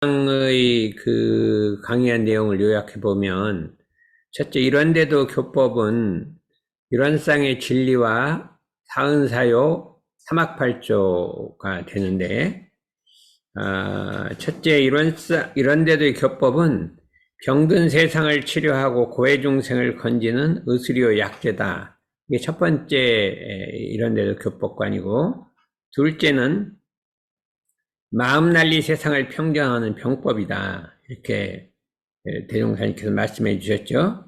의 그 강의한 내용을 요약해 보면, 첫째, 이런데도 교법은 유란상의 진리와 사은사요 삼학팔조가 되는데, 첫째, 이런데도의 교법은 병든 세상을 치료하고 고해중생을 건지는 의술이요 약재다. 이게 첫 번째 이런데도 교법관이고, 둘째는 마음 난리 세상을 평정하는 병법이다. 이렇게 대종사님께서 말씀해 주셨죠.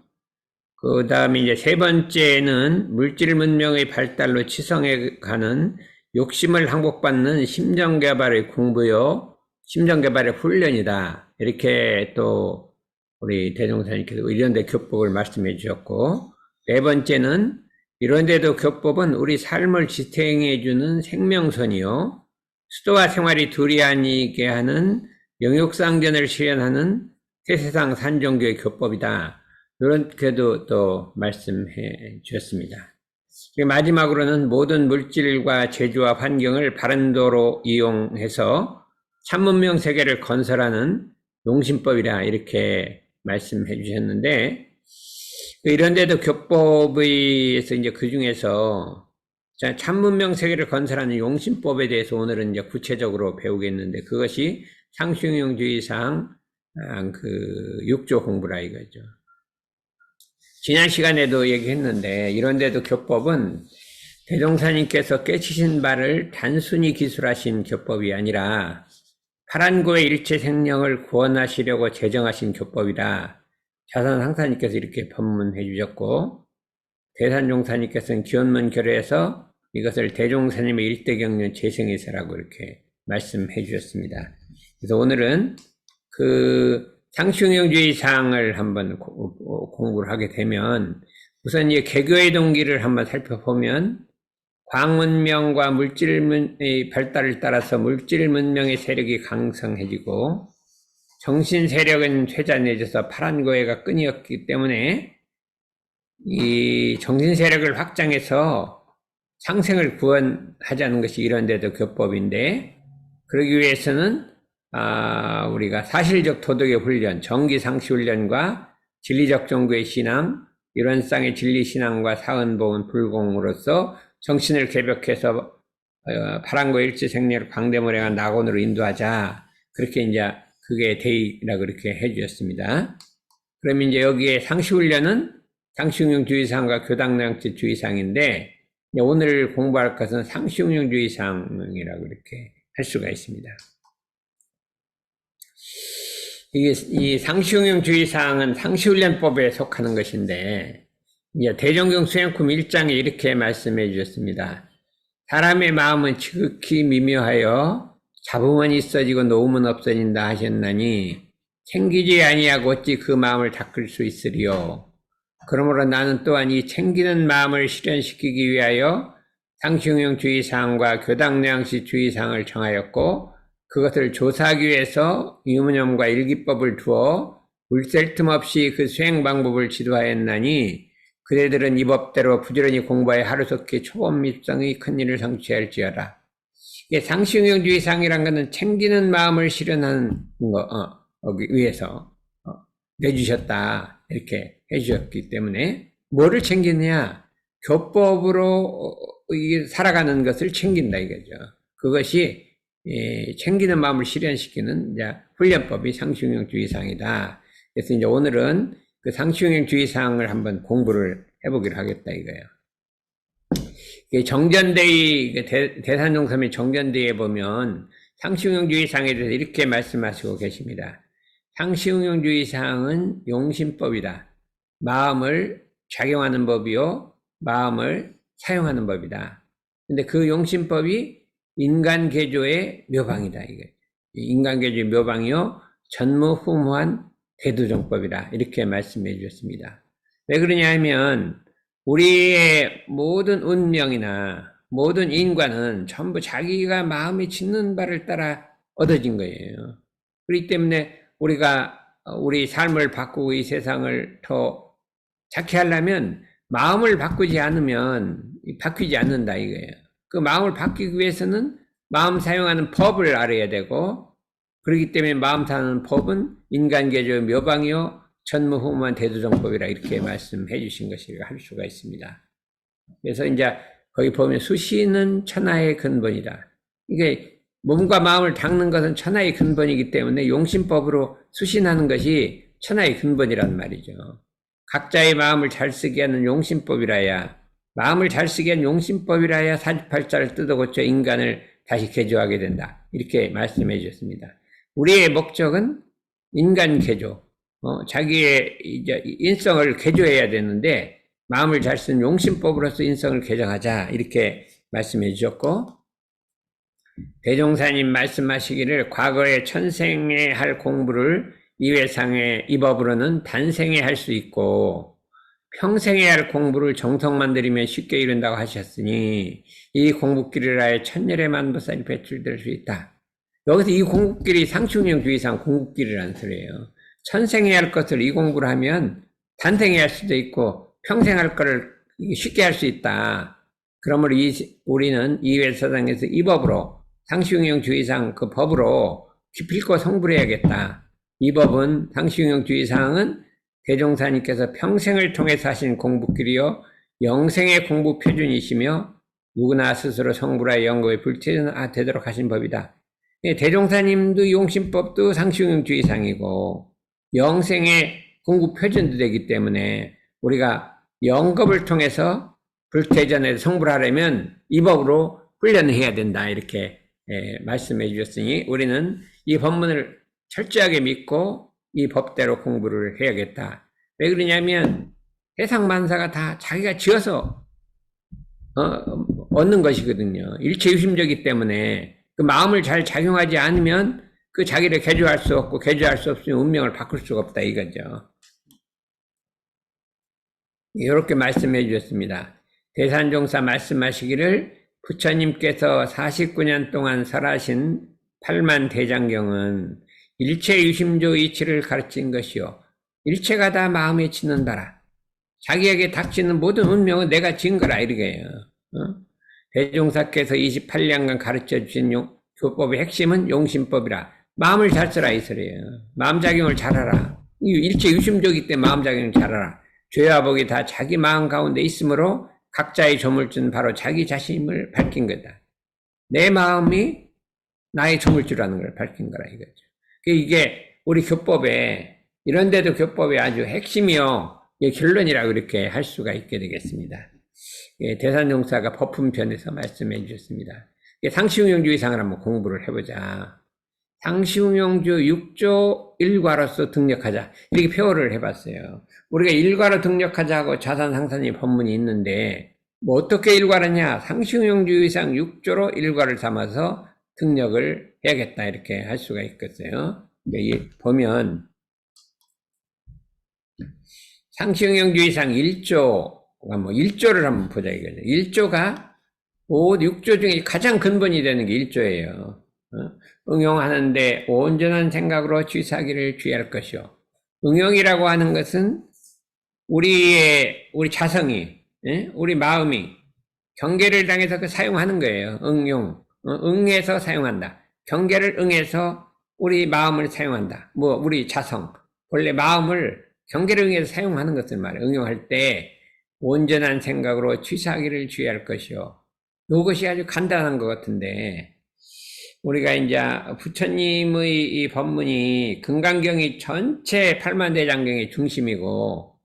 그 다음에 이제 세 번째는 물질 문명의 발달로 치성해 가는 욕심을 항복받는 심정개발의 공부요, 심정개발의 훈련이다. 이렇게 또 우리 대종사님께서 이런데 교법을 말씀해 주셨고, 네 번째는 이런데도 교법은 우리 삶을 지탱해 주는 생명선이요, 수도와 생활이 둘이 아니게 하는 영육상전을 실현하는 세세상 산종교의 교법이다. 이렇게도 또 말씀해 주셨습니다. 마지막으로는 모든 물질과 재주와 환경을 바른도로 이용해서 참문명 세계를 건설하는 용신법이라 이렇게 말씀해 주셨는데, 이런데도 교법에서 이제 그 중에서 참문명 세계를 건설하는 용신법에 대해서 오늘은 이제 구체적으로 배우겠는데, 그것이 상승용주의상 그 6조 공부라 이거죠. 지난 시간에도 얘기했는데, 이런데도 교법은 대종사님께서 깨치신 바를 단순히 기술하신 교법이 아니라 파란고의 일체 생명을 구원하시려고 제정하신 교법이라 자선상사님께서 이렇게 법문해 주셨고, 대산종사님께서는 기원문결에서 이것을 대종사님의 일대경륜 재생해서라고 이렇게 말씀해 주셨습니다. 그래서 오늘은 그 상승용주의상을 한번 공부를 하게 되면, 우선 이 개교의 동기를 한번 살펴보면, 광문명과 물질의 발달을 따라서 물질문명의 세력이 강성해지고 정신 세력은 퇴잔해져서 파란고해가 끈이었기 때문에 이 정신 세력을 확장해서 상생을 구원하자는 것이 이런데도 교법인데, 그러기 위해서는 우리가 사실적 도덕의 훈련, 정기상시 훈련과 진리적 종교의 신앙, 유란상의 진리신앙과 사은보은 불공으로서 정신을 개벽해서 파란고 일체생리를 광대물행한 낙원으로 인도하자. 그렇게 이제 그게 대의라고 그렇게 해주셨습니다. 그럼 이제 여기에 상시훈련은 상시응용주의상과 교당량체주의상인데, 오늘 공부할 것은 상시응용주의상이라고 이렇게 할 수가 있습니다. 이 상시응용주의상은 상시훈련법에 속하는 것인데, 이제 대종경 수행품 1장에 이렇게 말씀해 주셨습니다. 사람의 마음은 지극히 미묘하여 잡음은 있어지고 놓음은 없어진다 하셨나니 챙기지 아니하고 어찌 그 마음을 닦을 수 있으리요. 그러므로 나는 또한 이 챙기는 마음을 실현시키기 위하여 상시응용주의상과 교당량시주의상을 정하였고, 그것을 조사하기 위해서 유문염과 일기법을 두어 물샐 틈 없이 그 수행 방법을 지도하였나니, 그대들은 이 법대로 부지런히 공부하여 하루속히 초범입성의 큰 일을 성취할지어라. 이게 상시응용주의상이란 것은 챙기는 마음을 실현하는 거, 위해서 내주셨다. 이렇게 해주셨기 때문에, 뭐를 챙기느냐? 교법으로 살아가는 것을 챙긴다 이거죠. 그것이 챙기는 마음을 실현시키는 이제 훈련법이 상시응용주의상이다. 그래서 이제 오늘은 그 상시응용주의상을 한번 공부를 해보기로 하겠다 이거예요. 정전대의, 대산종삼의 정전대에 보면 상시응용주의상에 대해서 이렇게 말씀하시고 계십니다. 상시응용주의상은 용신법이다. 마음을 작용하는 법이요, 마음을 사용하는 법이다. 근데 그 용신법이 인간개조의 묘방이다 이게. 인간개조의 묘방이요, 전무후무한 대두정법이다. 이렇게 말씀해 주셨습니다. 왜 그러냐 하면, 우리의 모든 운명이나 모든 인과는 전부 자기가 마음에 짓는 바를 따라 얻어진 거예요. 그렇기 때문에 우리가 우리 삶을 바꾸고 이 세상을 더 좋게 하려면 마음을 바꾸지 않으면 바뀌지 않는다 이거예요. 그 마음을 바뀌기 위해서는 마음 사용하는 법을 알아야 되고, 그렇기 때문에 마음 사는 법은 인간계조의 묘방이요 전무후무한 대도정법이라 이렇게 말씀해 주신 것이라 할 수가 있습니다. 그래서 이제 거기 보면 수시는 천하의 근본이다. 이게 몸과 마음을 닦는 것은 천하의 근본이기 때문에 용신법으로 수신하는 것이 천하의 근본이란 말이죠. 각자의 마음을 잘 쓰게 하는 용신법이라야, 마음을 잘 쓰게 하는 용신법이라야 사주팔자를 뜯어고쳐 인간을 다시 개조하게 된다. 이렇게 말씀해 주셨습니다. 우리의 목적은 인간 개조, 자기의 이제 인성을 개조해야 되는데 마음을 잘 쓰는 용신법으로서 인성을 개정하자 이렇게 말씀해 주셨고, 대종사님 말씀하시기를 과거에 천생에 할 공부를 이회상의 이 법으로는 단생에 할 수 있고 평생에 할 공부를 정성만 들이면 쉽게 이룬다고 하셨으니 이 공부길을 하여 천열의 만보살이 배출될 수 있다. 여기서 이 공부길이 상충형주의상 공부길이라는 소리예요. 천생에 할 것을 이 공부를 하면 단생에 할 수도 있고 평생 할 것을 쉽게 할 수 있다. 그러므로 우리는 이회사상에서 이 법으로 상충형주의상 그 법으로 기필코 성불해야겠다. 이 법은 상충형주의상은 대종사님께서 평생을 통해서 하신 공부길이요 영생의 공부 표준이시며 누구나 스스로 성불하여 영겁에 불태되도록 하신 법이다. 대종사님도 용신법도 상충형주의상이고 영생의 공부 표준도 되기 때문에 우리가 영겁을 통해서 불태전에 성불하려면 이 법으로 훈련을 해야 된다. 이렇게 말씀해 주셨으니 우리는 이 법문을 철저하게 믿고 이 법대로 공부를 해야겠다. 왜 그러냐면 세상 만사가 다 자기가 지어서 얻는 것이거든요. 일체유심적이기 때문에 그 마음을 잘 작용하지 않으면 그 자기를 개조할 수 없고 개조할 수 없으면 운명을 바꿀 수가 없다 이거죠. 이렇게 말씀해 주셨습니다. 대산종사 말씀하시기를 부처님께서 49년 동안 설하신 8만 대장경은 일체 유심조 이치를 가르친 것이요 일체가 다 마음에 짓는다라. 자기에게 닥치는 모든 운명은 내가 지은 거라 이러게요. 대종사께서 28년간 가르쳐 주신 교법의 핵심은 용신법이라. 마음을 잘 쓰라 이 소리예요. 마음작용을 잘하라. 일체 유심조이기 때문에 마음작용을 잘하라. 죄와 복이 다 자기 마음 가운데 있으므로 각자의 조물주는 바로 자기 자신임을 밝힌 거다. 내 마음이 나의 조물주라는 걸 밝힌 거라 이거죠. 이게 우리 교법에 이런데도 교법의 아주 핵심이요 결론이라고 이렇게 할 수가 있게 되겠습니다. 대산종사가 법품편에서 말씀해 주셨습니다. 상시응용주의상을 한번 공부를 해보자. 상시응용주 6조 일과로서 등력하자 이렇게 표현을 해봤어요. 우리가 일과로 등력하자고 자산상산이 법문이 있는데 뭐 어떻게 일과로냐? 상시응용주의상 6조로 일과를 삼아서 등력을 해야겠다 이렇게 할 수가 있겠어요. 보면 상시응용주의상 1조가 뭐 1조를 한번 보자 이거죠. 1조가 6조 중에 가장 근본이 되는 게 1조예요. 응용하는데 온전한 생각으로 취사기를 취할 것이요. 응용이라고 하는 것은 우리 자성이, 우리 마음이 경계를 당해서 사용하는 거예요. 응용. 응해서 사용한다. 경계를 응해서 우리 마음을 사용한다. 우리 자성. 원래 마음을 경계를 응해서 사용하는 것을 말해요. 응용할 때 온전한 생각으로 취사기를 취할 것이요. 이것이 아주 간단한 것 같은데, 우리가 이제 부처님의 이 법문이 금강경이 전체 8만대장경의 중심이고,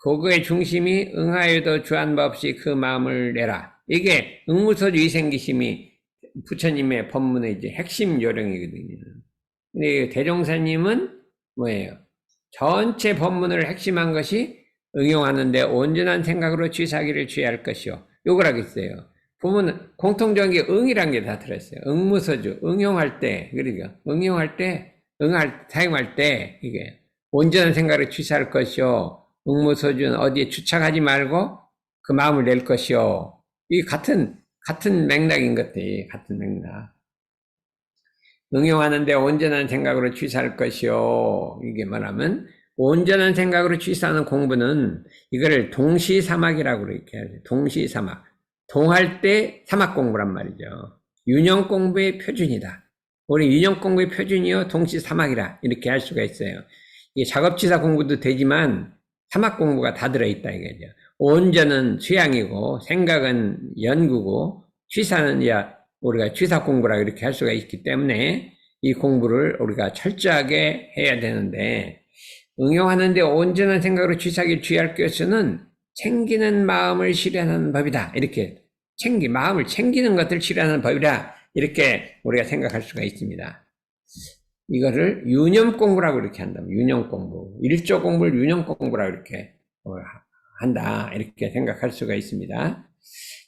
그거의 중심이 응하여도 주한 바 없이 그 마음을 내라. 이게 응무소주 이생기심이 부처님의 법문의 이제 핵심 요령이거든요. 근데 대종사님은 뭐예요? 전체 법문을 핵심한 것이 응용하는데 온전한 생각으로 취사기를 취할 것이요. 요걸 하겠어요. 보면 공통적인 게 응이란 게 다 들었어요. 응무서주, 응용할 때, 그러니까 응용할 때, 사용할 때 이게 온전한 생각으로 취사할 것이요. 응무서주는 어디에 주착하지 말고 그 마음을 낼 것이요. 이 같은 맥락인 것 같아. 같은 맥락. 응용하는데 온전한 생각으로 취사할 것이요. 이게 말하면 온전한 생각으로 취사하는 공부는 이거를 동시사막이라고 이렇게 해야 돼. 동시사막. 동할 때 사막 공부란 말이죠. 윤영 공부의 표준이다. 우리 유형 공부의 표준이요 동시 사막이라 이렇게 할 수가 있어요. 이게 작업치사 공부도 되지만 사막 공부가 다 들어있다 이거죠. 온전은 수양이고 생각은 연구고 취사는 우리가 취사 공부라 이렇게 할 수가 있기 때문에 이 공부를 우리가 철저하게 해야 되는데, 응용하는데 온전한 생각으로 취사하기 취할 것은 챙기는 마음을 실현하는 법이다. 이렇게 마음을 챙기는 것을 실현하는 법이다. 이렇게 우리가 생각할 수가 있습니다. 이거를 유념 공부라고 이렇게 한다면, 유념 공부. 일조 공부를 유념 공부라고 이렇게 한다. 이렇게 생각할 수가 있습니다.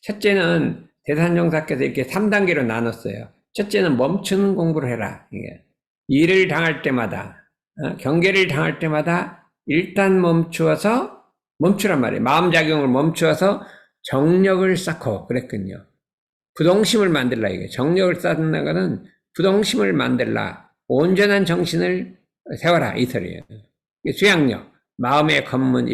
첫째는 대산정사께서 이렇게 3단계로 나눴어요. 첫째는 멈추는 공부를 해라. 일을 당할 때마다, 경계를 당할 때마다 일단 멈추란 말이에요. 마음작용을 멈추어서 정력을 쌓고 그랬거든요. 부동심을 만들라 이게. 정력을 쌓는 것은 부동심을 만들라. 온전한 정신을 세워라 이 소리예요. 수양력, 마음의 검문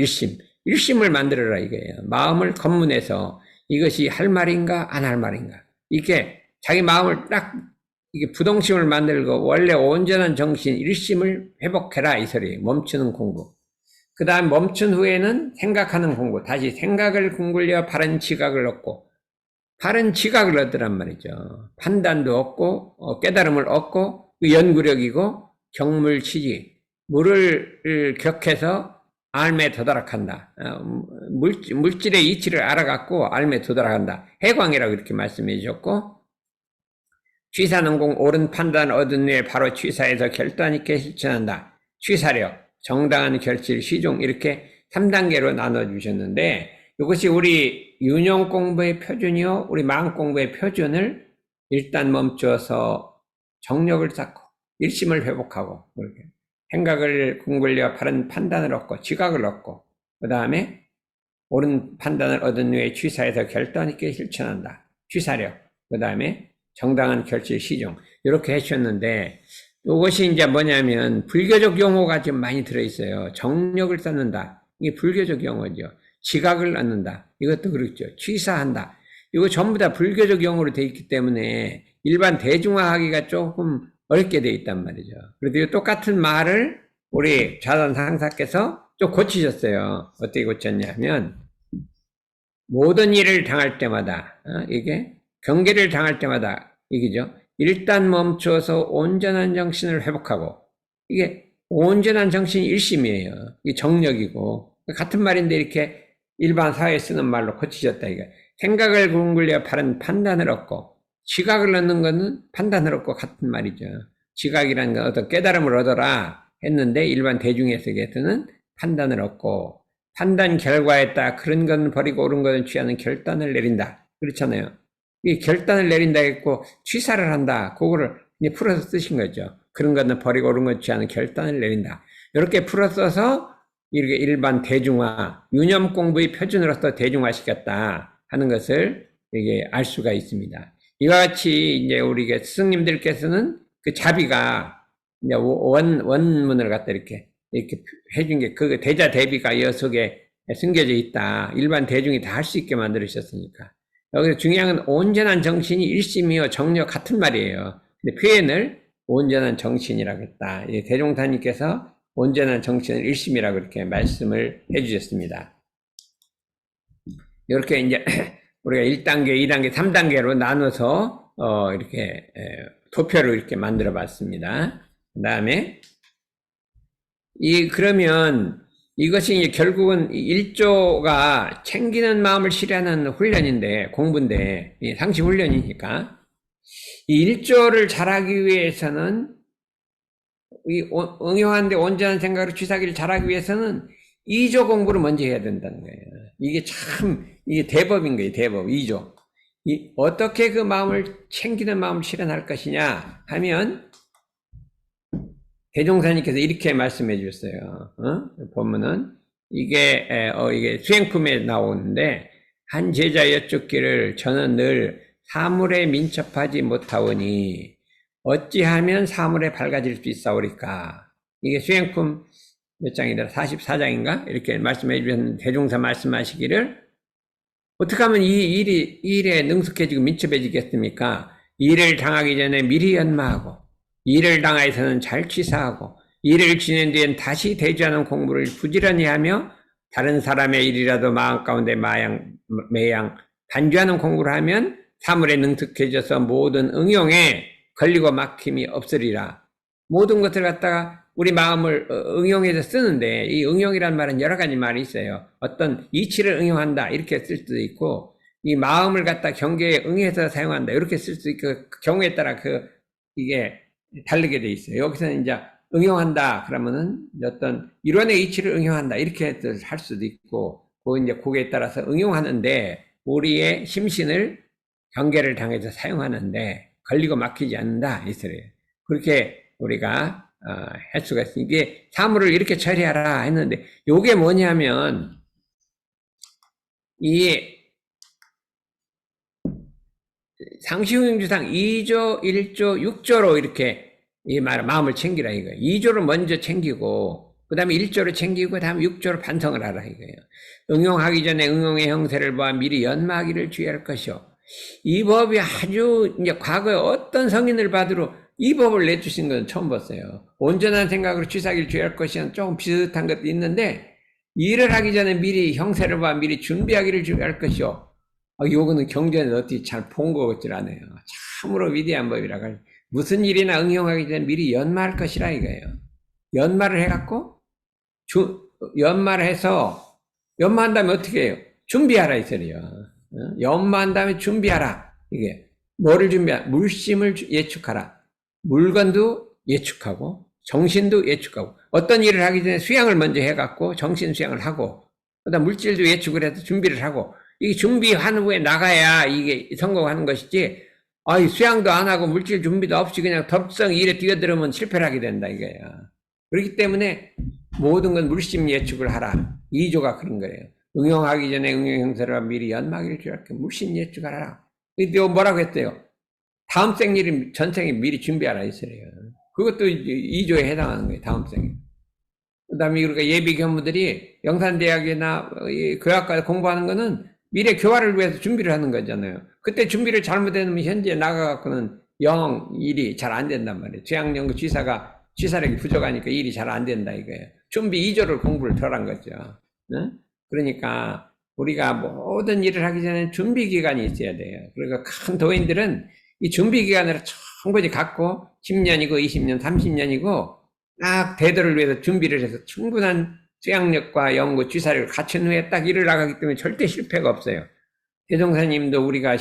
일심을 만들어라 이거예요. 마음을 검문해서 이것이 할 말인가 안 할 말인가. 이게 자기 마음을 딱 이게 부동심을 만들고 원래 온전한 정신 일심을 회복해라 이 소리예요. 멈추는 공부. 그 다음 멈춘 후에는 생각하는 공부. 다시 생각을 궁굴려 바른 지각을 얻고, 바른 지각을 얻으란 말이죠. 판단도 얻고 깨달음을 얻고 연구력이고 경물치지. 물을 격해서 알매 도달한다. 물질의 이치를 알아갖고 알매 도달한다. 해광이라고 이렇게 말씀해 주셨고, 취사능공 옳은 판단 얻은 후에 바로 취사에서 결단 있게 실천한다. 취사력, 정당한 결실, 시종 이렇게 3단계로 나눠주셨는데, 이것이 우리 윤용 공부의 표준이요, 우리 마음 공부의 표준을 일단 멈춰서 정력을 쌓고 일심을 회복하고 그렇게 생각을 궁굴려 바른 판단을 얻고 지각을 얻고, 그 다음에 옳은 판단을 얻은 후에 취사에서 결단 있게 실천한다. 취사력, 그 다음에 정당한 결실, 시종 이렇게 해주셨는데, 이것이 이제 뭐냐면 불교적 용어가 좀 많이 들어있어요. 정력을 쌓는다. 이게 불교적 용어죠. 지각을 얻는다. 이것도 그렇죠. 취사한다. 이거 전부 다 불교적 용어로 되어 있기 때문에 일반 대중화하기가 조금 어렵게 되어 있단 말이죠. 그래도 똑같은 말을 우리 좌단 상사께서 좀 고치셨어요. 어떻게 고쳤냐면, 모든 일을 당할 때마다, 이게 경계를 당할 때마다 이게죠. 일단 멈춰서 온전한 정신을 회복하고, 이게 온전한 정신이 일심이에요. 이게 정력이고, 같은 말인데 이렇게 일반 사회에 쓰는 말로 고치셨다 이거. 생각을 궁굴려 바른 판단을 얻고, 지각을 얻는 것은 판단을 얻고 같은 말이죠. 지각이라는 건 어떤 깨달음을 얻어라 했는데, 일반 대중에서는 판단을 얻고, 판단 결과에 따라 그런 건 버리고 옳은 것은 취하는 결단을 내린다. 그렇잖아요. 이 결단을 내린다 했고 취사를 한다. 그거를 이제 풀어서 쓰신 거죠. 그런 것은 버리고 옳은 것 취하는 결단을 내린다. 이렇게 풀어 써서 이렇게 일반 대중화, 유념 공부의 표준으로서 대중화시켰다 하는 것을 이게 알 수가 있습니다. 이와 같이 이제 우리 스승님들께서는 그 자비가 이제 원문을 갖다 이렇게 해준 게, 그 대자 대비가 이 속에 숨겨져 있다. 일반 대중이 다 할 수 있게 만들으셨으니까. 여기서 중요한 건 온전한 정신이 일심이요 정력 같은 말이에요. 근데 표현을 온전한 정신이라고 했다. 대종사님께서 온전한 정신은 일심이라고 이렇게 말씀을 해주셨습니다. 이렇게 이제 우리가 1단계, 2단계, 3단계로 나눠서 이렇게 도표를 이렇게 만들어 봤습니다. 그 다음에 그러면 이것이 이제 결국은 1조가 챙기는 마음을 실현하는 훈련인데, 공부인데, 상시 훈련이니까. 이 1조를 잘하기 위해서는, 응용하는데 온전한 생각으로 취사기를 잘하기 위해서는 2조 공부를 먼저 해야 된다는 거예요. 이게 대법인 거예요, 대법, 2조. 어떻게 그 마음을, 챙기는 마음을 실현할 것이냐 하면, 대종사님께서 이렇게 말씀해 주셨어요. 보면은, 이게 수행품에 나오는데, 한 제자 여쭙기를 저는 늘 사물에 민첩하지 못하오니, 어찌하면 사물에 밝아질 수 있사오리까. 이게 수행품 몇 장이더라? 44장인가? 이렇게 말씀해 주셨는데, 대종사 말씀하시기를, 어떻게 하면 이 일에 능숙해지고 민첩해지겠습니까? 일을 당하기 전에 미리 연마하고, 일을 당하여서는 잘 취사하고 일을 지낸 뒤엔 다시 대조하는 공부를 부지런히 하며 다른 사람의 일이라도 마음 가운데 매양 단주하는 공부를 하면 사물에 능숙해져서 모든 응용에 걸리고 막힘이 없으리라. 모든 것을 갖다가 우리 마음을 응용해서 쓰는데 이 응용이라는 말은 여러 가지 말이 있어요. 어떤 이치를 응용한다 이렇게 쓸 수도 있고 이 마음을 갖다 경계에 응해서 사용한다 이렇게 쓸 수도 있고 경우에 따라 이게 다르게 돼 있어요. 여기서는 이제 응용한다 그러면은 어떤 이론의 이치를 응용한다 이렇게 할 수도 있고 이제 거기에 따라서 응용하는데 우리의 심신을 경계를 당해서 사용하는데 걸리고 막히지 않는다 이 소리예요. 그렇게 우리가 할 수가 있어요. 이게 사물을 이렇게 처리하라 했는데 요게 뭐냐면 이 상시응용주상 2조, 1조, 6조로 이렇게 이 마음을 챙기라 이거예요. 2조를 먼저 챙기고 그 다음에 1조를 챙기고 그 다음에 6조를 반성을 하라 이거예요. 응용하기 전에 응용의 형세를 보아 미리 연마하기를 주의할 것이요. 이 법이 아주 이제 과거에 어떤 성인을 받으러 이 법을 내주신 건 처음 봤어요. 온전한 생각으로 취사하기를 주의할 것이는 조금 비슷한 것도 있는데 일을 하기 전에 미리 형세를 봐 미리 준비하기를 주의할 것이요. 요거는 경전에 어떻게 잘 본 것 같질 않아요. 참으로 위대한 법이라고 하죠. 무슨 일이나 응용하기 전에 미리 연마할 것이라 이거예요. 연마를 해갖고 연마를 해서 연마한 다음에 어떻게 해요? 준비하라 이 소리요. 연마한 다음에 준비하라. 이게 뭐를 준비하라? 물심을 예축하라. 물건도 예축하고 정신도 예축하고 어떤 일을 하기 전에 수양을 먼저 해갖고 정신 수양을 하고 그다음 물질도 예축을 해서 준비를 하고 이게 준비한 후에 나가야 이게 성공하는 것이지 수양도 안 하고 물질 준비도 없이 그냥 덥성 일에 뛰어들으면 실패를 하게 된다 이거야. 그렇기 때문에 모든 건 물심 예축을 하라. 2조가 그런 거예요. 응용하기 전에 응용 형세를 미리 연마하기를 주의할게 물심 예축하라. 이거 뭐라고 했대요? 다음 생일은 전생에 미리 준비하라 했어요. 그것도 2조에 해당하는 거예요. 다음 생에. 그 다음에 우리가 예비 교무들이 영산대학이나 교학과 공부하는 거는 미래 교화를 위해서 준비를 하는 거잖아요. 그때 준비를 잘못해놓으면 현재 나가갖고는 일이 잘 안 된단 말이에요. 재학연구 취사력이 부족하니까 일이 잘 안 된다 이거예요. 준비 2조를 공부를 덜 한 거죠. 그러니까 우리가 모든 일을 하기 전에 준비 기간이 있어야 돼요. 그러니까 큰 도인들은 이 준비 기간을 충분히 갖고 10년이고 20년, 30년이고 딱 대도를 위해서 준비를 해서 충분한 수양력과 연구, 취사력을 갖춘 후에 딱 일을 나가기 때문에 절대 실패가 없어요. 대종사님도 우리가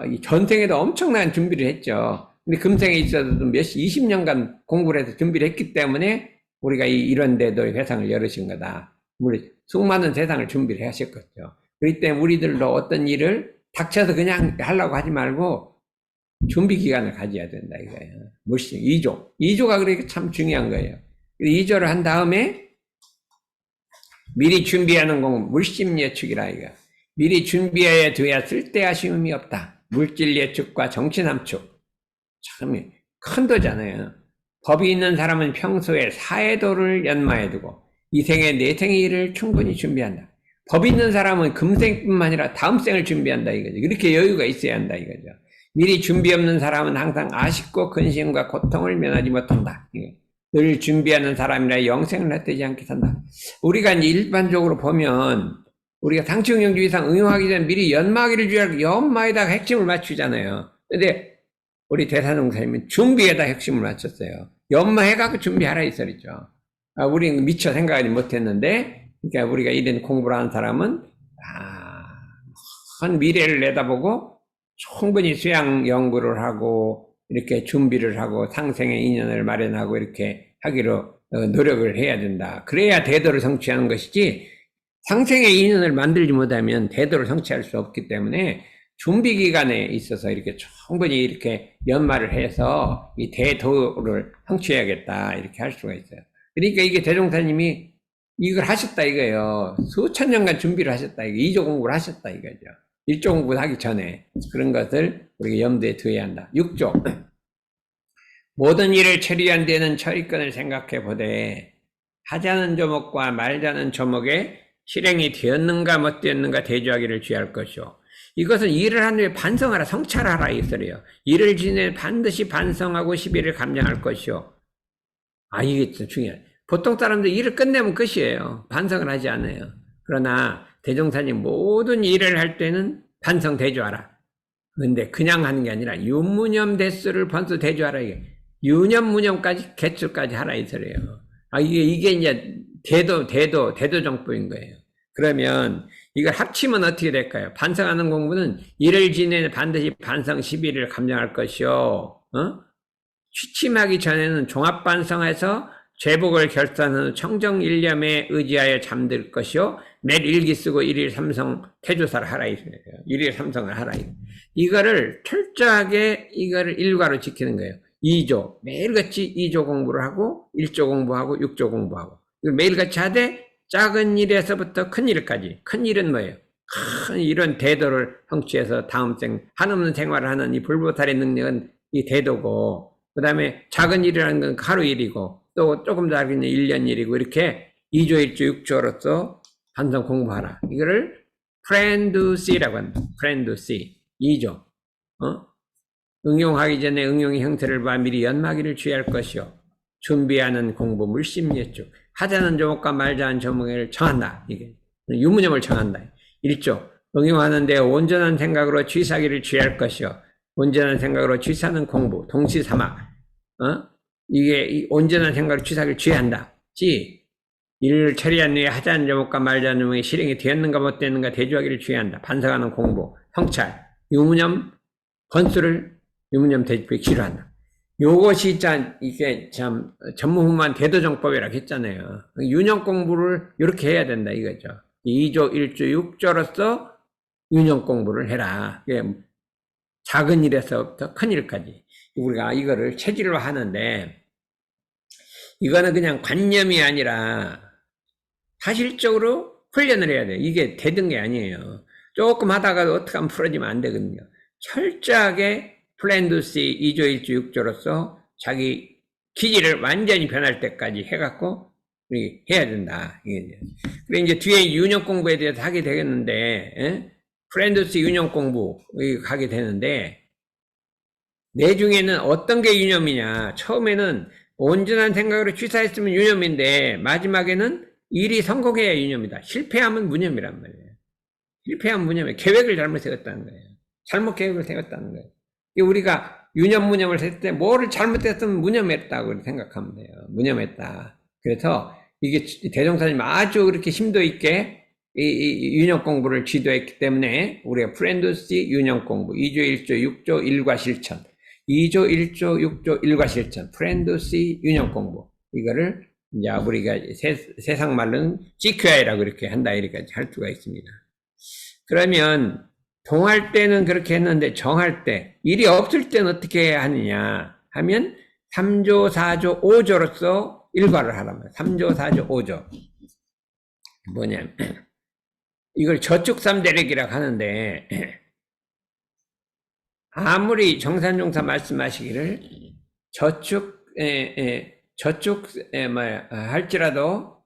이 전생에도 엄청난 준비를 했죠. 근데 금생에 있어도 20년간 공부를 해서 준비를 했기 때문에 우리가 이런 데도 회상을 열으신 거다. 우리 수많은 세상을 준비를 하셨겠죠. 그렇기 때문에 우리들도 어떤 일을 닥쳐서 그냥 하려고 하지 말고 준비 기간을 가져야 된다 이거예요. 물심 2조. 2조가 그렇게 참 중요한 거예요. 2조를 한 다음에 미리 준비하는 공부 물심 예축이라 이거. 미리 준비해야 돼야 쓸데아쉬움이 없다. 물질 예축과 정신 함축. 참 큰 도잖아요. 법이 있는 사람은 평소에 사해도를 연마해두고 이 생에 내생의 일을 충분히 준비한다. 법이 있는 사람은 금생뿐만 아니라 다음 생을 준비한다 이거죠. 이렇게 여유가 있어야 한다 이거죠. 미리 준비 없는 사람은 항상 아쉽고 근심과 고통을 면하지 못한다. 늘 준비하는 사람이라 영생을 헛되지 않게 산다. 우리가 이제 일반적으로 보면 우리가 상충영주 이상 응용하기 전에 미리 연마하기를 주의하고 연마에다가 핵심을 맞추잖아요. 근데 우리 대사동사님은 준비에다 핵심을 맞췄어요. 연마해갖고 준비하라 이 소리죠. 우리는 미처 생각하지 못했는데, 그러니까 우리가 이런 공부를 하는 사람은 큰 미래를 내다보고 충분히 수양 연구를 하고 이렇게 준비를 하고 상생의 인연을 마련하고 이렇게 하기로 노력을 해야 된다. 그래야 대도를 성취하는 것이지 상생의 인연을 만들지 못하면 대도를 성취할 수 없기 때문에 준비 기간에 있어서 이렇게 충분히 이렇게 연마를 해서 이 대도를 성취해야겠다 이렇게 할 수가 있어요. 그러니까 이게 대종사님이 이걸 하셨다 이거예요. 수천 년간 준비를 하셨다 이거. 2조 공부를 하셨다 이거죠. 1조 공부를 하기 전에 그런 것을 우리가 염두에 두어야 한다. 6조 모든 일을 처리한 데는 처리권을 생각해 보되 하자는 조목과 말자는 조목에 실행이 되었는가 못 되었는가 대조하기를 주의할 것이요. 이것은 일을 한 후에 반성하라, 성찰하라 이 소리예요. 일을 지내 반드시 반성하고 시비를 감량할 것이요. 이게 중요해요. 보통 사람들 일을 끝내면 끝이에요. 반성을 하지 않아요. 그러나 대종사님 모든 일을 할 때는 반성 대조하라. 근데 그냥 하는 게 아니라 유무념 대수를 번수 대조하라. 이게 유념 무념까지 개수까지 하라 이 소리예요. 이게 이제 대도정법인 거예요. 그러면 이걸 합치면 어떻게 될까요? 반성하는 공부는 일을 지내 반드시 반성 시비를 감량할 것이요. 취침하기 전에는 종합반성해서 죄복을 결산한 후 청정일념에 의지하여 잠들 것이요. 매일 일기 쓰고 일일 삼성 태조사를 하라 이거예요. 일일 삼성을 하라 이거를 철저하게 이거를 일과로 지키는 거예요. 2조 매일같이 2조 공부를 하고 1조 공부하고 6조 공부하고 매일같이 하되 작은 일에서부터 큰 일까지. 큰 일은 뭐예요? 큰 이런 대도를 성취해서 다음 한없는 생활을 하는 이 불보살의 능력은 이 대도고, 그 다음에 작은 일이라는 건 하루 일이고, 또 조금 작은 1년 일이고, 이렇게 2조, 1조, 6조로서 반성 공부하라. 이거를 프렌두시라고 합니다. 프렌두시. 2조. 응용하기 전에 응용의 형태를 봐 미리 연마기를 취할 것이요. 준비하는 공부 물심예축. 하자는 조목과 말자는 조목을 정한다. 이게 유무념을 정한다. 1조. 응용하는데 온전한 생각으로 취사기를 취할 것이요. 온전한 생각으로 취사는 공부. 동시삼아. 이게 온전한 생각으로 취사기를 취한다. 일을 처리한 후에 하자는 조목과 말자는 조목이 실행이 되었는가 못 되었는가 대조하기를 취한다. 반성하는 공부. 성찰. 유무념 번수를 유무념 대집에 기로한다. 요것이 이게 참 전무후무한 대도정법이라고 했잖아요. 유념 공부를 이렇게 해야 된다 이거죠. 2조, 1조, 6조로서 유념 공부를 해라. 작은 일에서부터 큰 일까지. 우리가 이거를 체질로 하는데, 이거는 그냥 관념이 아니라 사실적으로 훈련을 해야 돼요. 이게 되는 게 아니에요. 조금 하다가도 어떻게 하면 풀어지면 안 되거든요. 철저하게 플랜두시 2조, 1조, 6조로서 자기 기질을 완전히 변할 때까지 해갖고 해야 된다. 그래 이제 뒤에 유념 공부에 대해서 하게 되겠는데, 플랜두시 유념 공부 하게 되는데, 내 중에는 어떤 게 유념이냐? 처음에는 온전한 생각으로 취사했으면 유념인데 마지막에는 일이 성공해야 유념이다. 실패하면 무념이란 말이에요. 실패하면 무념이에요. 계획을 잘못 세웠다는 거예요. 잘못 계획을 세웠다는 거예요. 우리가 유념 무념을 했을 때 뭐를 잘못했으면 무념했다고 생각하면 돼요. 무념했다. 그래서 이게 대종사님 아주 그렇게 심도 있게 이 유념 공부를 지도했기 때문에 우리가 프렌두시 유념 공부 2조 1조 6조 일과 실천 2조 1조 6조 일과 실천 프렌두시 유념 공부 이거를 이제 우리가 세상 말로는 GQI라고 이렇게 한다 이렇게 할 수가 있습니다. 그러면 동할 때는 그렇게 했는데 정할 때 일이 없을 때는 어떻게 하느냐 하면 3조 4조 5조로서 일과를 하라면 3조 4조 5조 뭐냐면 이걸 저축삼대력이라고 하는데 아무리 정산종사 말씀하시기를 할지라도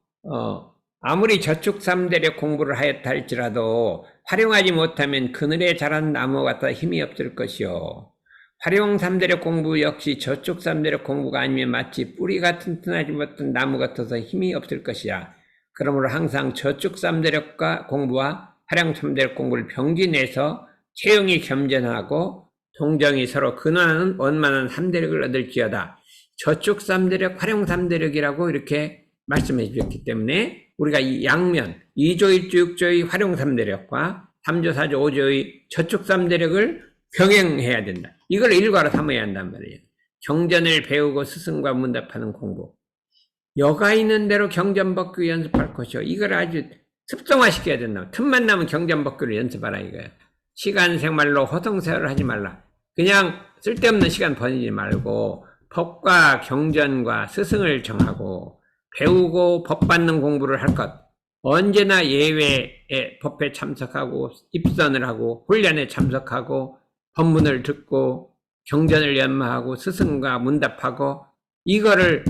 아무리 저축삼대력 공부를 하였다 할지라도 활용하지 못하면 그늘에 자란 나무 같아 힘이 없을 것이요. 활용 삼대력 공부 역시 저축 삼대력 공부가 아니면 마치 뿌리가 튼튼하지 못한 나무 같아서 힘이 없을 것이야. 그러므로 항상 저축 삼대력과 공부와 활용 삼대력 공부를 병진해서 체형이 겸전하고 동정이 서로 근원하는 원만한 삼대력을 얻을지어다. 저축 삼대력, 활용 삼대력이라고 이렇게 말씀해 주셨기 때문에 우리가 이 양면 2조 1조 6조의 활용 삼대력과 3조 4조 5조의 저축 삼대력을 병행해야 된다. 이걸 일과로 삼아야 한단 말이에요. 경전을 배우고 스승과 문답하는 공부. 여가 있는 대로 경전법규 연습할 것이요. 이걸 아주 습성화시켜야 된다. 틈만 나면 경전법규를 연습하라 이거야. 시간 생활로 허송세월을 하지 말라. 그냥 쓸데없는 시간 버리지 말고 법과 경전과 스승을 정하고 배우고 법 받는 공부를 할 것. 언제나 예외에 법회 참석하고 입선을 하고 훈련에 참석하고 법문을 듣고 경전을 연마하고 스승과 문답하고 이걸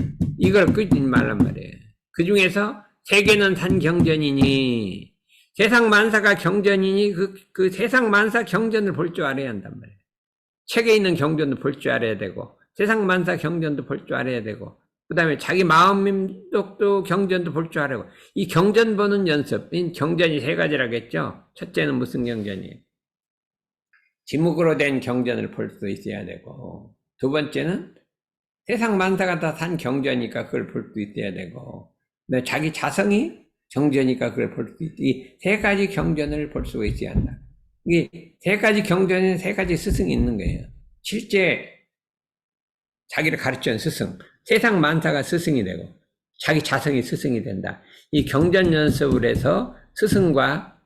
끄지 말란 말이에요. 그 중에서 세계는 산경전이니 세상 만사가 경전이니 그 세상 만사 경전을 볼 줄 알아야 한단 말이에요. 책에 있는 경전도 볼 줄 알아야 되고, 세상 만사 경전도 볼 줄 알아야 되고, 그 다음에 자기 마음도 경전도 볼 줄 알아야 되고, 이 경전 보는 연습, 경전이 세 가지라겠죠? 첫째는 무슨 경전이에요? 지묵으로 된 경전을 볼 수 있어야 되고, 두 번째는 세상 만사가 다 산 경전이니까 그걸 볼 수 있어야 되고, 자기 자성이 경전이니까 그걸 볼 수 있다. 이 세 가지 경전을 볼 수가 있어야 한다. 이게 세 가지 경전에는 세 가지 스승이 있는 거예요. 실제 자기를 가르치는 스승, 세상 만사가 스승이 되고 자기 자성이 스승이 된다. 이 경전 연습을 해서 스승과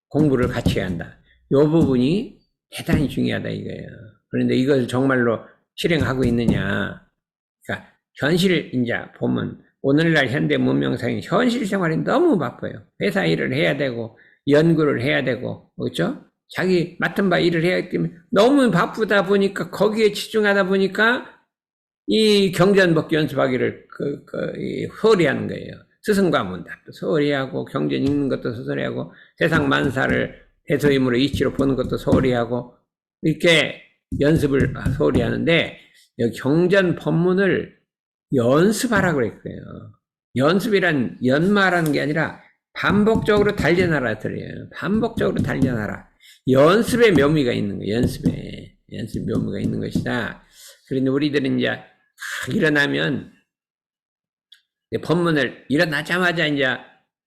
공부를 같이 해야 한다. 이 부분이 대단히 중요하다 이거예요. 그런데 이걸 정말로 실행하고 있느냐. 그러니까 현실 이제 보면 오늘날 현대 문명상의 현실 생활이 너무 바빠요. 회사 일을 해야 되고 연구를 해야 되고 그렇죠? 자기 맡은 바 일을 해야 하기 때문에 너무 바쁘다 보니까 거기에 집중하다 보니까 이 경전법기 연습하기를 소홀히 하는 거예요. 스승과 문답도 소홀히 하고 경전 읽는 것도 소홀히 하고 세상 만사를 대소임으로 이치로 보는 것도 소홀히 하고 이렇게 연습을 소홀히 하는데 경전 법문을 연습하라고 그랬어요. 연습이란 연마라는 게 아니라 반복적으로 단련하라 그래요. 반복적으로 단련하라. 연습의 묘미가 있는 거예요. 연습 묘미가 있는 것이다. 그런데 우리들은 이제 일어나면 법문을 일어나자마자 이제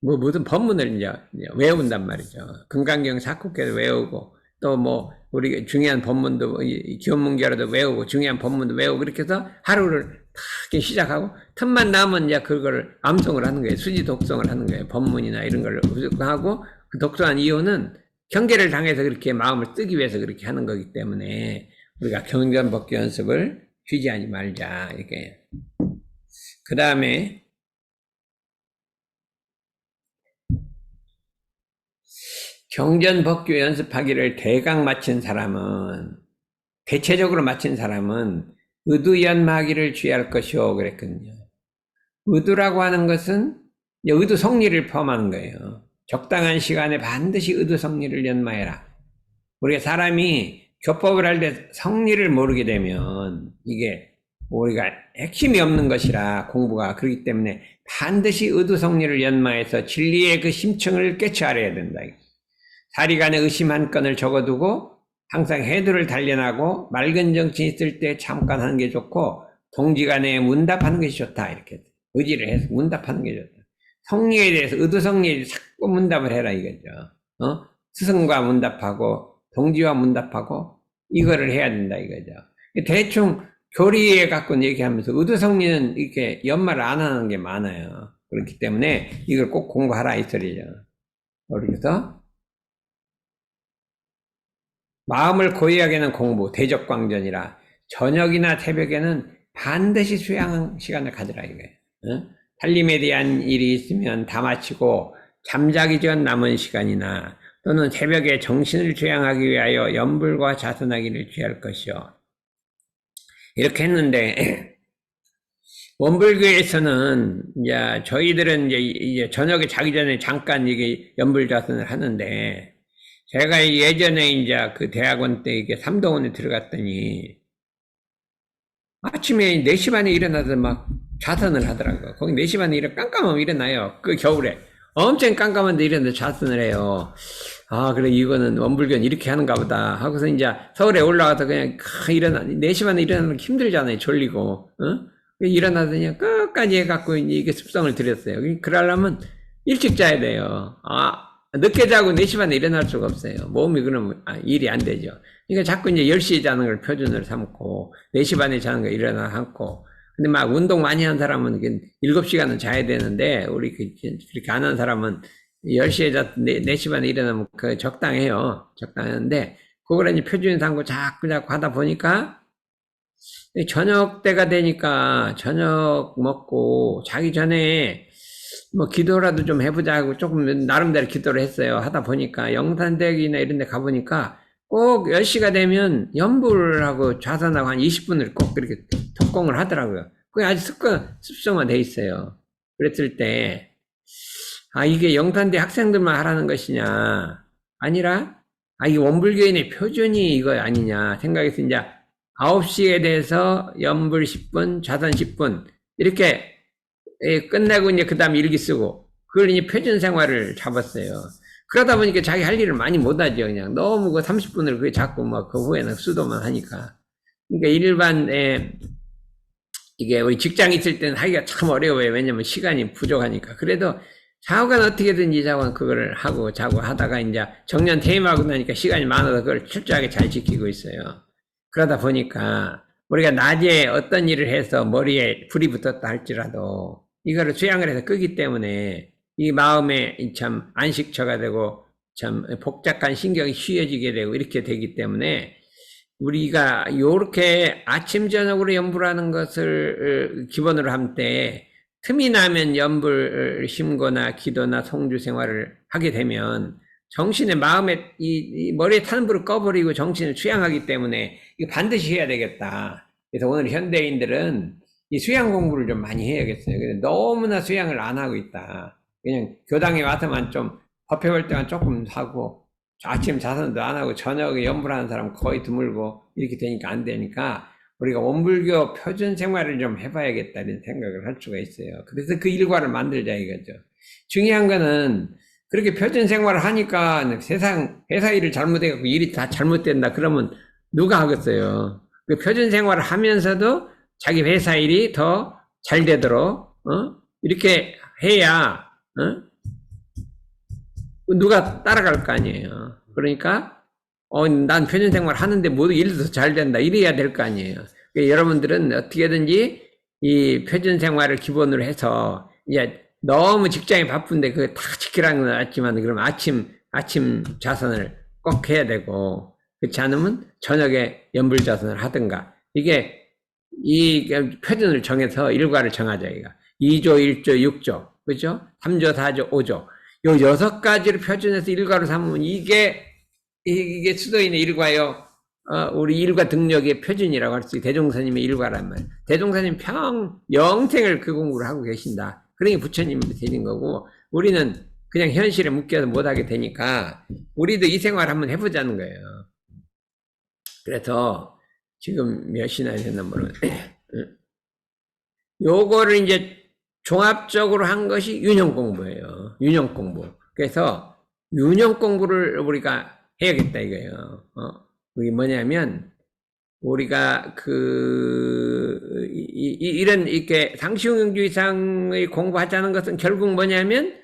무슨 법문을 이제 외운단 말이죠. 금강경 사국계도 외우고 또 우리 중요한 법문도 기원문계라도 외우고 중요한 법문도 외우고 그렇게 해서 하루를 탁 시작하고 틈만 나면 이제 그거를 암송을 하는 거예요. 수지 독송을 하는 거예요. 법문이나 이런 걸 하고 그 독송한 이유는 경계를 당해서 그렇게 마음을 뜨기 위해서 그렇게 하는 거기 때문에 우리가 경전법기 연습을 휴지하지 말자 이렇게. 그 다음에 경전법규 연습하기를 대강 마친 사람은 대체적으로 마친 사람은 의두연마하기를 취할 것이오 그랬거든요. 의두라고 하는 것은 의두 성리를 포함하는 거예요. 적당한 시간에 반드시 의두 성리를 연마해라. 우리가 사람이 교법을 할 때 성리를 모르게 되면 이게 우리가 핵심이 없는 것이라 공부가 그렇기 때문에 반드시 의두 성리를 연마해서 진리의 그 심층을 깨쳐 알아야 된다. 사리간에 의심 한 건을 적어두고 항상 해두를 단련하고 맑은 정신이 있을 때 잠깐 하는 게 좋고 동지간에 문답하는 것이 좋다. 이렇게 의지를 해서 문답하는 게 좋다. 성리에 대해서 의두성리에 대해서 자꾸 문답을 해라 이거죠. 스승과 문답하고 동지와 문답하고 이거를 해야 된다 이거죠. 대충 교리에 갖고 얘기하면서 의두성리는 이렇게 연말을 안 하는 게 많아요. 그렇기 때문에 이걸 꼭 공부하라 이 소리죠. 그래서 마음을 고요하게 하는 공부, 대적광전이라 저녁이나 새벽에는 반드시 수양 시간을 가지라 이거예요. 살림에 대한 일이 있으면 다 마치고 잠자기 전 남은 시간이나 또는 새벽에 정신을 수양하기 위하여 염불과 자선하기를 취할 것이요. 이렇게 했는데 원불교에서는 이제 저희들은 이제 저녁에 자기 전에 잠깐 이게 염불자선을 하는데 제가 예전에 이제 그 대학원 때 이게 삼동원에 들어갔더니 아침에 4시 반에 일어나서 막 자선을 하더라고요. 거기 4시 반에 깜깜하면 일어나요. 그 겨울에. 엄청 깜깜한데 일어나서 자선을 해요. 아, 그래, 이거는 원불교는 이렇게 하는가 보다. 하고서 이제 서울에 올라가서 그냥 4시 반에 일어나는 게 힘들잖아요. 졸리고. 일어나서 그냥 끝까지 해갖고 이게 습성을 들였어요. 그러려면 일찍 자야 돼요. 늦게 자고 4시 반에 일어날 수가 없어요. 몸이 그러면 일이 안 되죠. 그러니까 자꾸 이제 10시에 자는 걸 표준으로 삼고 4시 반에 자는 거 일어나 삼고 근데 막 운동 많이 한 사람은 7시간은 자야 되는데 우리 그렇게 안 한 사람은 10시에 자 4시 반에 일어나면 그 적당해요. 적당한데 그걸 이제 표준으로 삼고 자꾸 하다 보니까 저녁 때가 되니까 저녁 먹고 자기 전에 기도라도 좀 해보자 하고 조금 나름대로 기도를 했어요. 하다 보니까 영산대학이나 이런 데 가보니까 꼭 10시가 되면 염불하고 좌선하고 한 20분을 꼭 그렇게 독공을 하더라고요. 그게 아주 습성화 돼 있어요. 그랬을 때, 이게 영탄대 학생들만 하라는 것이냐? 아니라, 이게 원불교인의 표준이 이거 아니냐 생각해서 이제 9시에 대해서 연불 10분, 좌선 10분, 이렇게 끝내고 이제 그 다음에 일기 쓰고, 그걸 이제 표준 생활을 잡았어요. 그러다 보니까 자기 할 일을 많이 못하죠. 그냥 너무 그 30분을 그게 자꾸 막 그 후에는 수도만 하니까. 그러니까 이게 우리 직장 있을 때는 하기가 참 어려워요. 왜냐면 시간이 부족하니까. 그래도 좌우간 어떻게든지 자고 그거를 하고 자고 하다가 이제 정년 퇴임하고 나니까 시간이 많아서 그걸 철저하게 잘 지키고 있어요. 그러다 보니까 우리가 낮에 어떤 일을 해서 머리에 불이 붙었다 할지라도 이거를 수양을 해서 끄기 때문에 이 마음에 참 안식처가 되고 참 복잡한 신경이 쉬어지게 되고 이렇게 되기 때문에 우리가 요렇게 아침 저녁으로 연불하는 것을 기본으로 할 때 틈이 나면 연불 심거나 기도나 성주 생활을 하게 되면 정신의 마음에 이 머리에 타는 불을 꺼버리고 정신을 수양하기 때문에 이거 반드시 해야 되겠다. 그래서 오늘 현대인들은 이 수양 공부를 좀 많이 해야겠어요. 근데 너무나 수양을 안 하고 있다. 그냥 교당에 와서만 좀 법회 볼 때만 조금 하고 아침 자선도 안 하고 저녁에 연불하는 사람 거의 드물고 이렇게 되니까 안 되니까 우리가 원불교 표준 생활을 좀 해봐야겠다는 생각을 할 수가 있어요. 그래서 그 일과를 만들자 이거죠. 중요한 거는 그렇게 표준 생활을 하니까 세상 회사 일을 잘못해갖고 일이 다 잘못된다 그러면 누가 하겠어요. 그 표준 생활을 하면서도 자기 회사 일이 더 잘 되도록 이렇게 해야 누가 따라갈 거 아니에요. 그러니까 난 표준 생활 하는데 모두 일도 더 잘 된다 이래야 될 거 아니에요. 그러니까 여러분들은 어떻게든지 이 표준 생활을 기본으로 해서 이제 너무 직장이 바쁜데 그거 다 지키라는 건 알지만 그럼 아침 자선을 꼭 해야 되고 그렇지 않으면 저녁에 연불 자선을 하든가 이게 이 표준을 정해서 일과를 정하자 이거 2조 1조 6조 그죠? 3조 4조 5조 요 6가지를 표준해서 일과로 삼으면 이게 수도인의 일과요. 우리 일과 등력의 표준이라고 할 수 있어요. 대종사님의 일과란 말이에요. 대종사님 영생을 그 공부를 하고 계신다. 그러니 부처님이 되신 거고 우리는 그냥 현실에 묶여서 못하게 되니까 우리도 이 생활 한번 해보자는 거예요. 그래서 지금 몇 시나 됐나 모르겠네. 요거를 이제 종합적으로 한 것이 윤형 공부예요. 윤형 공부. 그래서 윤형 공부를 우리가 해야겠다 이거예요. 그게 뭐냐면 우리가 이런 이렇게 상시용용주의상의 공부하자는 것은 결국 뭐냐면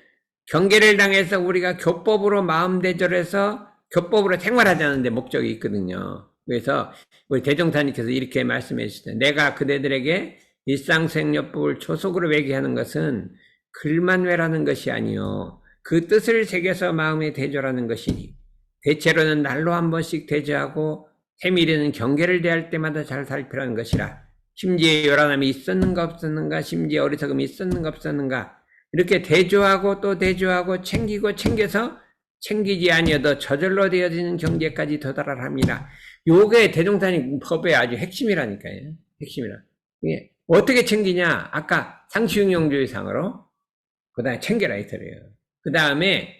경계를 당해서 우리가 교법으로 마음 대절해서 교법으로 생활하자는 데 목적이 있거든요. 그래서 우리 대종사님께서 이렇게 말씀해 주시죠. 내가 그대들에게 일상생요법을 초속으로 외기하는 것은 글만 외라는 것이 아니요 그 뜻을 새겨서 마음에 대조하는 것이니 대체로는 날로 한 번씩 대조하고 해밀이는 경계를 대할 때마다 잘 살피라는 것이라. 심지에 요란함이 있었는가 없었는가 심지에 어리석음이 있었는가 없었는가 이렇게 대조하고 또 대조하고 챙기고 챙겨서 챙기지 아니어도 저절로 되어지는 경계까지 도달을 합니다. 요게 대종사님 법의 아주 핵심이라니까요. 핵심이라. 이게 어떻게 챙기냐? 아까 상시용용주의상으로 그 다음에 챙겨라 이 소리예요. 그 다음에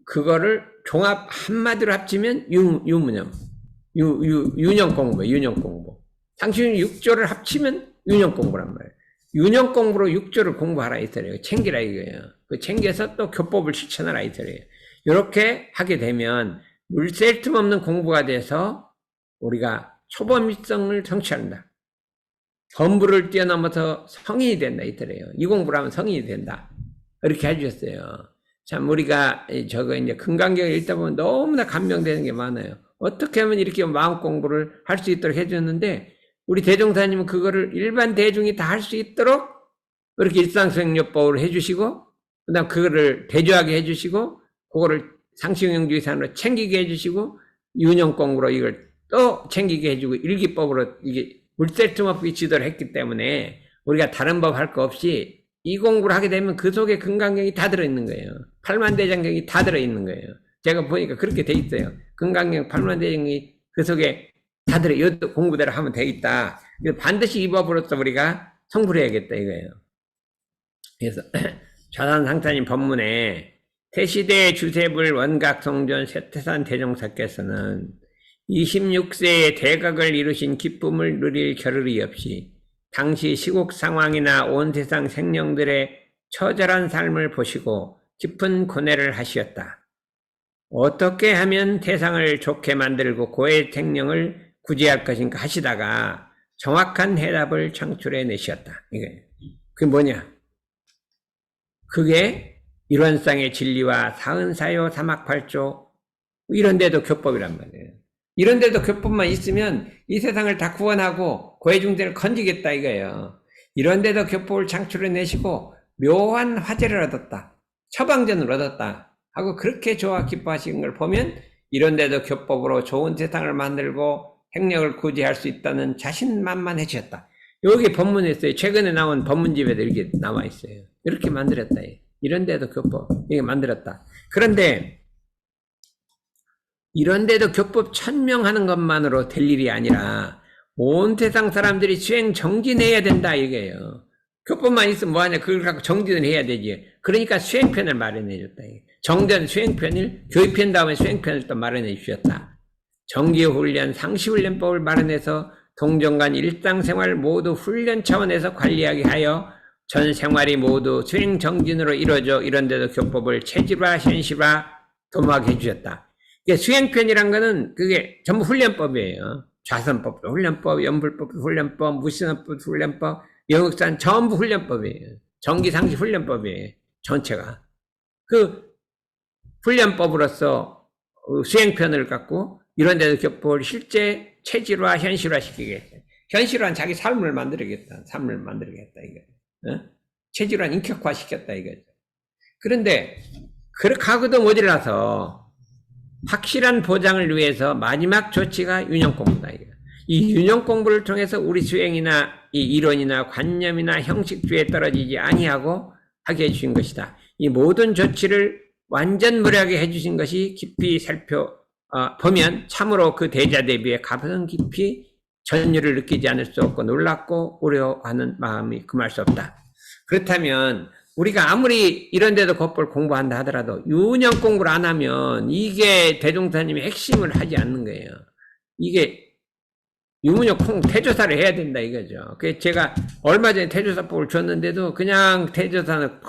그거를 종합 한마디로 합치면 유무념, 윤형 공부예요. 윤형 공부. 상시용 6조를 합치면 윤형 공부란 말이에요. 윤형 공부로 6조를 공부하라 이 소리예요. 챙기라 이거예요. 그 챙겨서 또 교법을 실천하라 이 소리예요. 이렇게 하게 되면 물샐 틈 없는 공부가 돼서 우리가 초범위성을 성취한다. 범부를 뛰어넘어서 성인이 된다 이 소리예요. 이 공부를 하면 성인이 된다. 이렇게 해주셨어요. 참 우리가 저거 이제 금강경을 읽다 보면 너무나 감명되는 게 많아요. 어떻게 하면 이렇게 마음 공부를 할 수 있도록 해줬는데 우리 대종사님은 그거를 일반 대중이 다 할 수 있도록 이렇게 일상생요법을 해주시고 그다음 그거를 대조하게 해주시고 그거를 상시용용주의상으로 챙기게 해주시고 윤형 공부로 이걸 또 챙기게 해주고 일기법으로 이게 물샐 틈 없이 지도를 했기 때문에 우리가 다른 법 할 거 없이 이 공부를 하게 되면 그 속에 금강경이 다 들어있는 거예요. 팔만대장경이 다 들어있는 거예요. 제가 보니까 그렇게 돼 있어요. 금강경 팔만대장경이 그 속에 다 이것도 공부대로 하면 돼 있다. 반드시 이 법으로서 우리가 성불해야겠다 이거예요. 그래서 좌산상타님 법문에 태시대 주세불 원각성전 세태산 대종사께서는 26세의 대각을 이루신 기쁨을 누릴 겨를이 없이 당시 시국 상황이나 온 세상 생령들의 처절한 삶을 보시고 깊은 고뇌를 하시었다. 어떻게 하면 태상을 좋게 만들고 고의 생령을 구제할 것인가 하시다가 정확한 해답을 창출해 내셨다. 그게 뭐냐? 그게 일원상의 진리와 사은사요 사막팔조 이런 데도 교법이란 말이에요. 이런 데도 교법만 있으면 이 세상을 다 구원하고 고해중생을 건지겠다 이거예요. 이런 데도 교법을 창출해 내시고 묘한 화제를 얻었다. 처방전을 얻었다. 하고 그렇게 좋아 기뻐하시는 걸 보면 이런 데도 교법으로 좋은 세상을 만들고 행력을 구제할 수 있다는 자신만만해지셨다. 여기 법문에 있어요. 최근에 나온 법문집에도 이렇게 나와 있어요. 이렇게 만들었다. 이런 데도 교법 이게 만들었다. 그런데 이런 데도 교법 천명하는 것만으로 될 일이 아니라 온 세상 사람들이 수행 정진해야 된다 이거예요. 교법만 있으면 뭐하냐. 그걸 갖고 정진을 해야 되지. 그러니까 수행편을 마련해 줬다. 정전 수행편을 교육편 다음에 수행편을 또 마련해 주셨다. 정기훈련 상시훈련법을 마련해서 동정간 일상생활 모두 훈련 차원에서 관리하게 하여 전 생활이 모두 수행 정진으로 이루어져 이런 데도 교법을 체질화 현실화 도모하게 해주셨다. 수행편이란 거는 그게 전부 훈련법이에요. 좌선법도 훈련법, 연불법도 훈련법, 무신업법도 훈련법, 영흑산 전부 훈련법이에요. 정기상시 훈련법이에요. 전체가. 그 훈련법으로서 수행편을 갖고 이런 데도 교법을 실제 체질화, 현실화 시키겠다. 현실화는 자기 삶을 만들겠다. 삶을 만들겠다. 이거. 체질화는 인격화 시켰다. 이거죠. 그런데 그렇게 하고도 모자라서 확실한 보장을 위해서 마지막 조치가 윤영공부다. 이 윤영공부를 통해서 우리 수행이나 이 이론이나 관념이나 형식주의에 떨어지지 아니하고 하게 해주신 것이다. 이 모든 조치를 완전 무료하게 해주신 것이 깊이 보면 참으로 그 대자 대비에 가장 깊이 전율을 느끼지 않을 수 없고 놀랍고 우려하는 마음이 금할 수 없다. 그렇다면 우리가 아무리 이런 데도 법을 공부한다 하더라도 윤영 공부를 안 하면 이게 대종사님의 핵심을 하지 않는 거예요. 이게 유문역 태조사를 해야 된다 이거죠. 그래서 제가 얼마 전에 태조사법을 줬는데도 그냥 태조사는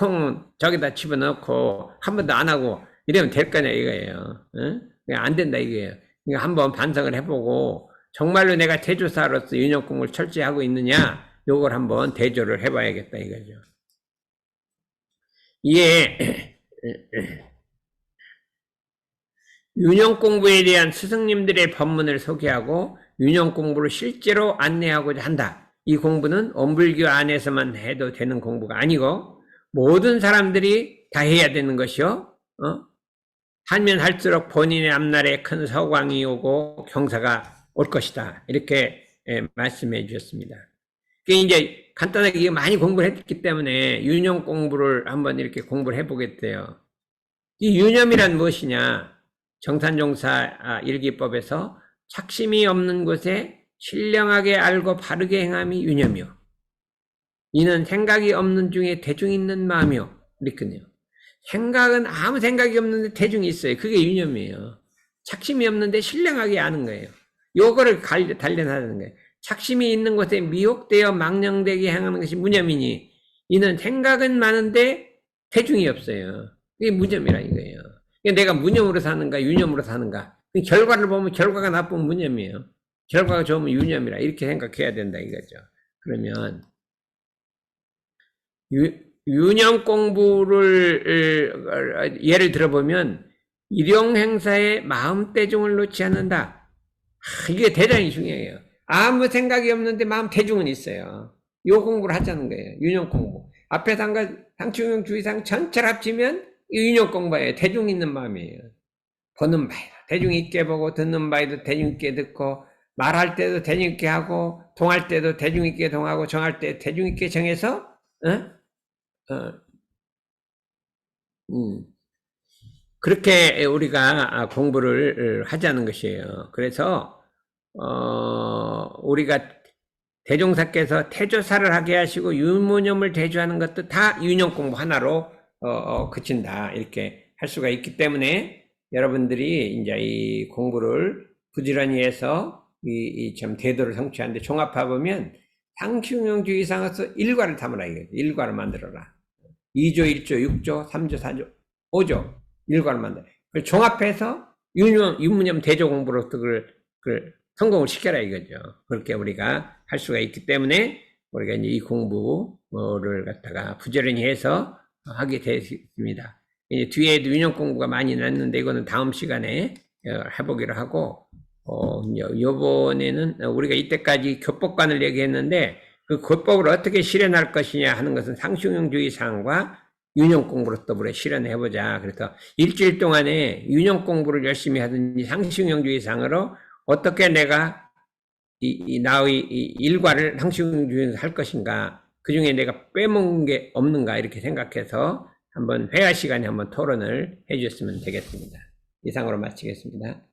저기다 집어넣고 한 번도 안 하고 이러면 될 거냐 이거예요. 응? 그냥 안 된다 이거예요. 그러니까 한번 반성을 해보고 정말로 내가 태조사로서 윤영 공부를 철저히 하고 있느냐 요걸 한번 대조를 해봐야겠다 이거죠. 이에 윤영 공부에 대한 스승님들의 법문을 소개하고 윤영 공부를 실제로 안내하고자 한다. 이 공부는 엄불교 안에서만 해도 되는 공부가 아니고 모든 사람들이 다 해야 되는 것이요. 하면 할수록 본인의 앞날에 큰 서광이 오고 경사가 올 것이다. 이렇게 말씀해 주셨습니다. 이제 간단하게 이거 많이 공부를 했기 때문에 유념 공부를 한번 이렇게 공부를 해보겠대요. 이 유념이란 무엇이냐? 정산종사 일기법에서 착심이 없는 곳에 신령하게 알고 바르게 행함이 유념이요. 이는 생각이 없는 중에 대중이 있는 마음이요. 이렇거든요. 생각은 아무 생각이 없는데 대중이 있어요. 그게 유념이에요. 착심이 없는데 신령하게 아는 거예요. 요거를 단련하는 거예요. 착심이 있는 곳에 미혹되어 망령되게 행하는 것이 무념이니 이는 생각은 많은데 대중이 없어요. 그게 무념이라 이거예요. 내가 무념으로 사는가 유념으로 사는가 결과를 보면 결과가 나쁘면 무념이에요. 결과가 좋으면 유념이라 이렇게 생각해야 된다 이거죠. 그러면 유념 공부를 예를 들어보면 일용행사에 마음대중을 놓지 않는다. 이게 대단히 중요해요. 아무 생각이 없는데 마음 대중은 있어요. 요 공부를 하자는 거예요. 윤영 공부. 앞에 상가 상충용 주의상 전체를 합치면 윤영 공부예요. 대중 있는 마음이에요. 보는 바에도 대중 있게 보고 듣는 바에도 대중 있게 듣고 말할 때도 대중 있게 하고 동할 때도 대중 있게 동하고 정할 때 대중 있게 정해서 그렇게 우리가 공부를 하자는 것이에요. 그래서 우리가 대종사께서 태조사를 하게 하시고 유무념을 대조하는 것도 다 윤영 공부 하나로 그친다 이렇게 할 수가 있기 때문에 여러분들이 이제 이 공부를 부지런히 해서 참 대도를 성취하는데 종합해보면 상충형주의상에서 일과를 담으라 이거죠. 일과를 만들어라. 2조, 1조, 6조, 3조, 4조, 5조 일과를 만들어. 그걸 종합해서 윤문염 대조 공부로 그걸 성공을 시켜라 이거죠. 그렇게 우리가 할 수가 있기 때문에 우리가 이제 이 공부를 갖다가 부지런히 해서 하게 되었습니다. 이제 뒤에도 윤영 공부가 많이 났는데 이거는 다음 시간에 해보기로 하고, 요번에는 우리가 이때까지 교법관을 얘기했는데 그 교법을 어떻게 실현할 것이냐 하는 것은 상충형주의 사항과 윤영 공부로 또 우리 실현해보자. 그래서 일주일 동안에 윤영 공부를 열심히 하든지 상충형주의 사항으로 어떻게 내가 나의 일과를 상충형주의에서 할 것인가, 그 중에 내가 빼먹은 게 없는가 이렇게 생각해서 한번 회화 시간에 한번 토론을 해주셨으면 되겠습니다. 이상으로 마치겠습니다.